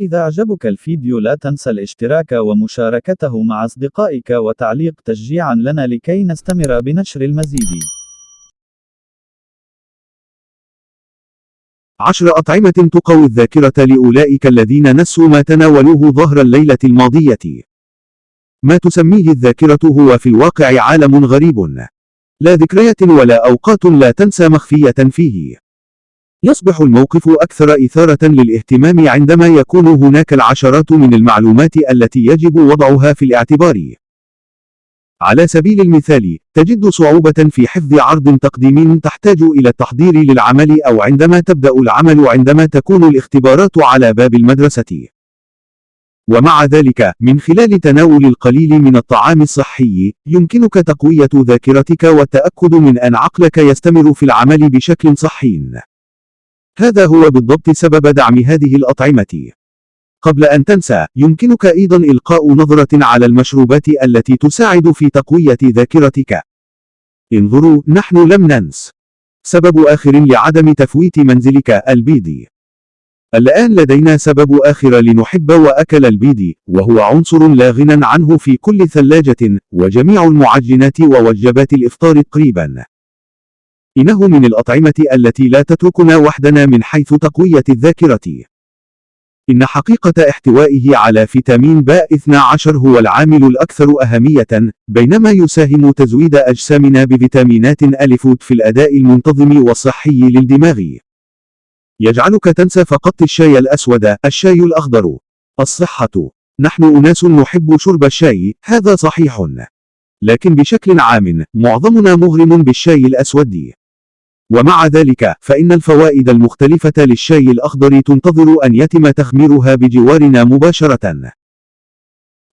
إذا أعجبك الفيديو لا تنسى الاشتراك ومشاركته مع أصدقائك وتعليق تشجيعا لنا لكي نستمر بنشر المزيد. 10 أطعمة تقوي الذاكرة لأولئك الذين نسوا ما تناولوه ظهر الليلة الماضية. ما تسميه الذاكرة هو في الواقع عالم غريب، لا ذكريات ولا أوقات لا تنسى مخفية فيه. يصبح الموقف أكثر إثارة للاهتمام عندما يكون هناك العشرات من المعلومات التي يجب وضعها في الاعتبار. على سبيل المثال، تجد صعوبة في حفظ عرض تقديمي تحتاج إلى التحضير للعمل أو عندما تبدأ العمل عندما تكون الاختبارات على باب المدرسة. ومع ذلك، من خلال تناول القليل من الطعام الصحي، يمكنك تقوية ذاكرتك والتأكد من أن عقلك يستمر في العمل بشكل صحي. هذا هو بالضبط سبب دعم هذه الأطعمة. قبل أن تنسى، يمكنك أيضا إلقاء نظرة على المشروبات التي تساعد في تقوية ذاكرتك. انظروا، نحن لم ننس. سبب آخر لعدم تفويت منزلك: البيض. الآن لدينا سبب آخر لنحب وأكل البيض، وهو عنصر لا غنى عنه في كل ثلاجة، وجميع المعجنات ووجبات الإفطار تقريبا. إنه من الأطعمة التي لا تتركنا وحدنا من حيث تقوية الذاكرة. إن حقيقة احتوائه على فيتامين B12 هو العامل الأكثر أهمية، بينما يساهم تزويد أجسامنا بفيتامينات ألف في الأداء المنتظم والصحي للدماغ. يجعلك تنسى فقط الشاي الأسود، الشاي الأخضر. الصحة. نحن أناس نحب شرب الشاي، هذا صحيح. لكن بشكل عام، معظمنا مغرم بالشاي الأسود. ومع ذلك، فإن الفوائد المختلفة للشاي الأخضر تنتظر أن يتم تخميرها بجوارنا مباشرة.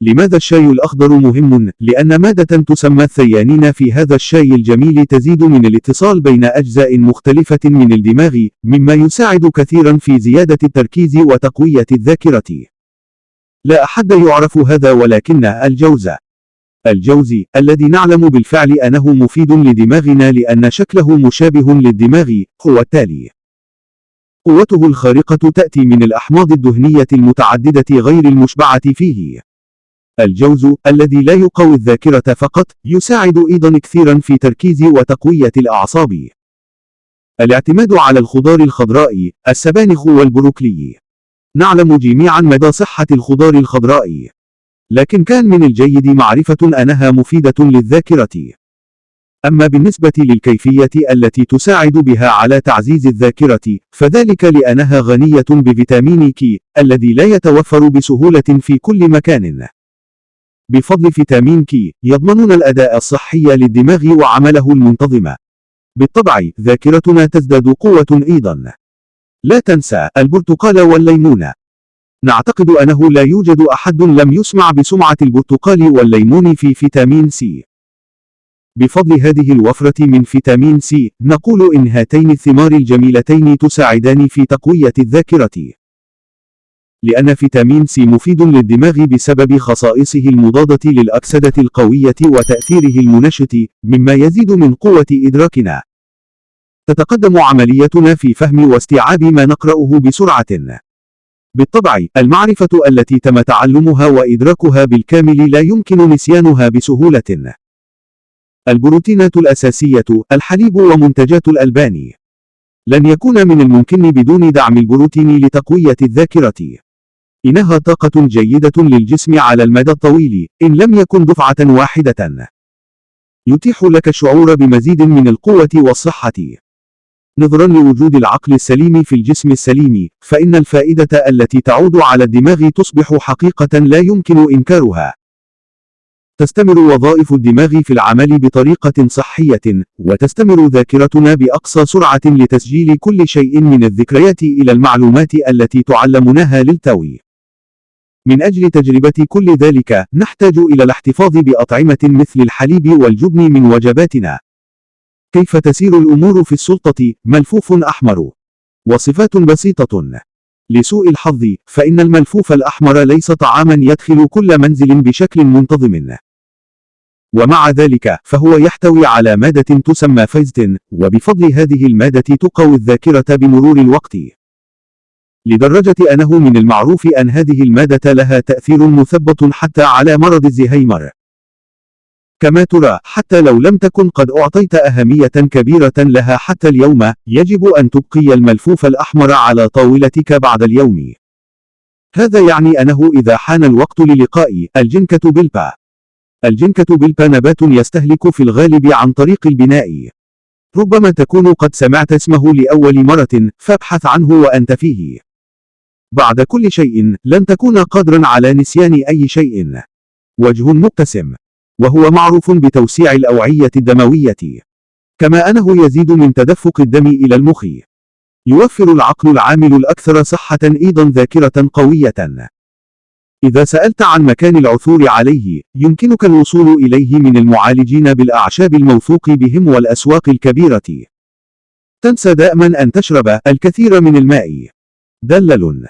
لماذا الشاي الأخضر مهم؟ لأن مادة تسمى الثيانين في هذا الشاي الجميل تزيد من الاتصال بين أجزاء مختلفة من الدماغ، مما يساعد كثيرا في زيادة التركيز وتقوية الذاكرة. لا أحد يعرف هذا ولكن الجوز، الذي نعلم بالفعل أنه مفيد لدماغنا لأن شكله مشابه للدماغ، هو التالي. قوته الخارقة تأتي من الأحماض الدهنية المتعددة غير المشبعة فيه. الجوز، الذي لا يقوي الذاكرة فقط، يساعد أيضا كثيرا في تركيز وتقوية الأعصاب. الاعتماد على الخضار الخضراء، السبانخ والبروكلي. نعلم جميعا مدى صحة الخضار الخضراء، لكن كان من الجيد معرفة أنها مفيدة للذاكرة. أما بالنسبة للكيفية التي تساعد بها على تعزيز الذاكرة، فذلك لأنها غنية بفيتامين كي، الذي لا يتوفر بسهولة في كل مكان. بفضل فيتامين كي، يضمنون الأداء الصحي للدماغ وعمله المنتظم. بالطبع، ذاكرتنا تزداد قوة أيضا. لا تنسى البرتقال والليمون. نعتقد أنه لا يوجد أحد لم يسمع بسمعة البرتقال والليمون في فيتامين سي. بفضل هذه الوفرة من فيتامين سي، نقول إن هاتين الثمار الجميلتين تساعدان في تقوية الذاكرة. لأن فيتامين سي مفيد للدماغ بسبب خصائصه المضادة للأكسدة القوية وتأثيره المنشط، مما يزيد من قوة إدراكنا. تتقدم عمليتنا في فهم واستيعاب ما نقرأه بسرعة. بالطبع، المعرفة التي تم تعلمها وإدراكها بالكامل لا يمكن نسيانها بسهولة. البروتينات الأساسية، الحليب ومنتجات الألبان. لن يكون من الممكن بدون دعم البروتين لتقوية الذاكرة. إنها طاقة جيدة للجسم على المدى الطويل، إن لم يكن دفعة واحدة. يتيح لك الشعور بمزيد من القوة والصحة. نظرا لوجود العقل السليم في الجسم السليم، فإن الفائدة التي تعود على الدماغ تصبح حقيقة لا يمكن إنكارها. تستمر وظائف الدماغ في العمل بطريقة صحية، وتستمر ذاكرتنا بأقصى سرعة لتسجيل كل شيء من الذكريات إلى المعلومات التي تعلمناها للتو. من أجل تجربة كل ذلك، نحتاج إلى الاحتفاظ بأطعمة مثل الحليب والجبن من وجباتنا. كيف تسير الأمور في السلطة؟ ملفوف أحمر. وصفات بسيطة. لسوء الحظ، فإن الملفوف الأحمر ليس طعاما يدخل كل منزل بشكل منتظم. ومع ذلك، فهو يحتوي على مادة تسمى فيزتين، وبفضل هذه المادة تقوي الذاكرة بمرور الوقت. لدرجة أنه من المعروف أن هذه المادة لها تأثير مثبت حتى على مرض الزهايمر. كما ترى، حتى لو لم تكن قد أعطيت أهمية كبيرة لها حتى اليوم، يجب أن تبقي الملفوف الأحمر على طاولتك بعد اليوم. هذا يعني أنه إذا حان الوقت للقاء الجنكة بيلبا. الجنكة بيلبا نبات يستهلك في الغالب عن طريق البناء. ربما تكون قد سمعت اسمه لأول مرة، فابحث عنه وأنت فيه. بعد كل شيء، لن تكون قادرا على نسيان أي شيء. وجه مبتسم. وهو معروف بتوسيع الأوعية الدموية. كما أنه يزيد من تدفق الدم إلى المخ. يوفر العقل العامل الأكثر صحة أيضا ذاكرة قوية. إذا سألت عن مكان العثور عليه، يمكنك الوصول إليه من المعالجين بالأعشاب الموثوق بهم والأسواق الكبيرة. تنسى دائما أن تشرب الكثير من الماء. دلل.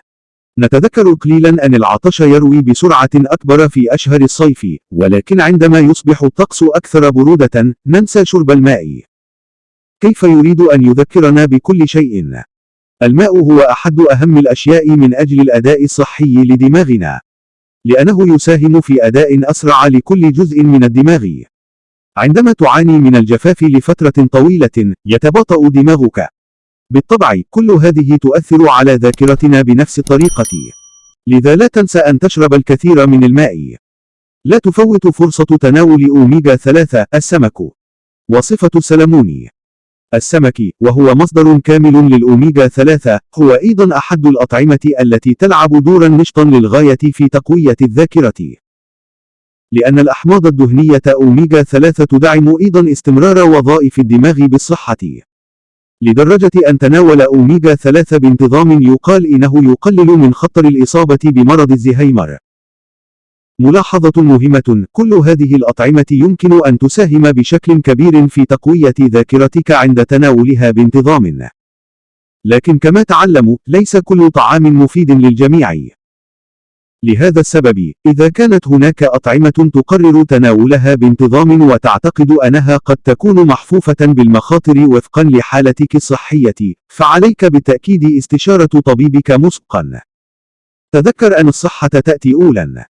نتذكر قليلا أن العطش يروي بسرعة أكبر في أشهر الصيف، ولكن عندما يصبح الطقس أكثر برودة، ننسى شرب الماء. كيف يريد أن يذكرنا بكل شيء؟ الماء هو أحد أهم الأشياء من أجل الأداء الصحي لدماغنا. لأنه يساهم في أداء أسرع لكل جزء من الدماغ. عندما تعاني من الجفاف لفترة طويلة، يتباطأ دماغك. بالطبع، كل هذه تؤثر على ذاكرتنا بنفس الطريقة. لذا لا تنسى أن تشرب الكثير من الماء. لا تفوت فرصة تناول أوميغا 3 السمك. وصفة السلمون. السمك، وهو مصدر كامل للأوميغا 3، هو أيضا أحد الأطعمة التي تلعب دورا نشطا للغاية في تقوية الذاكرة. لأن الأحماض الدهنية أوميغا 3 تدعم أيضا استمرار وظائف الدماغ بالصحة. لدرجة أن تناول أوميغا 3 بانتظام يقال إنه يقلل من خطر الإصابة بمرض الزهايمر. ملاحظة مهمة: كل هذه الأطعمة يمكن أن تساهم بشكل كبير في تقوية ذاكرتك عند تناولها بانتظام. لكن كما تعلموا، ليس كل طعام مفيد للجميع. لهذا السبب، إذا كانت هناك أطعمة تقرر تناولها بانتظام وتعتقد أنها قد تكون محفوفة بالمخاطر وفقا لحالتك الصحية، فعليك بالتأكيد استشارة طبيبك مسبقا. تذكر أن الصحة تأتي أولاً.